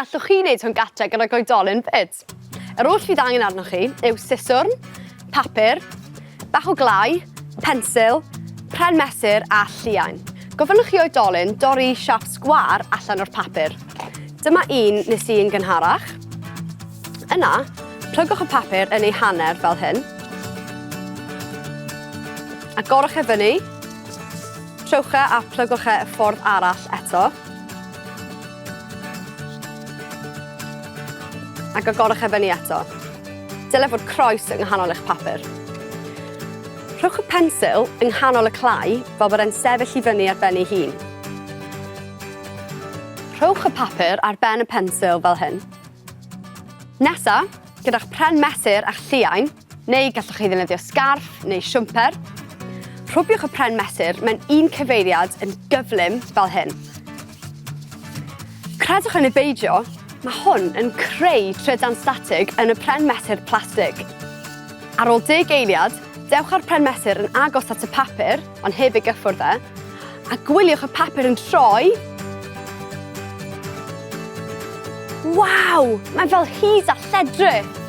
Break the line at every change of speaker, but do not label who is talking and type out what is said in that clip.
gallwch chi wneud hwn gatre gyda'r oedolyn fyd. Yr oll fydd angen arnoch chi yw siswrn, papur, bach o glai, pensil, pren mesur a lluain. Gofynnwch chi oedolyn dorri siap sgwar allan o'r papur. Dyma un nes i yn gynharach. Yna, plygwch y papur yn ei hanner fel hyn. Agorwch e fyny. Trowch e a plygwch e y ffordd arall eto. Ac agorwch e fyny eto. Dyle fod croes yng nghanol eich papur. Rhowch y pensil yng nghanol y clai fel bod e'n sefyll i fyny ar ben ei hun. Rhowch y papur ar ben y pensil fel hyn. Nesa, gyda'ch pren mesur a'ch lluain, neu gallwch chi ddefnyddio sgarff neu siwmper, rhwbiwch y pren mesur mewn un cyfeiriad yn gyflym fel hyn. Credwch yn y beidio, mae hwn yn creu trydan statig yn y pren mesur plastig. Ar ôl 10 eiliad, dewch ar pren mesur yn agos at y papur, ond heb ei gyffwrdd e, a gwyliwch y papur yn troi. Waw! Mae'n fel hys a lledrith!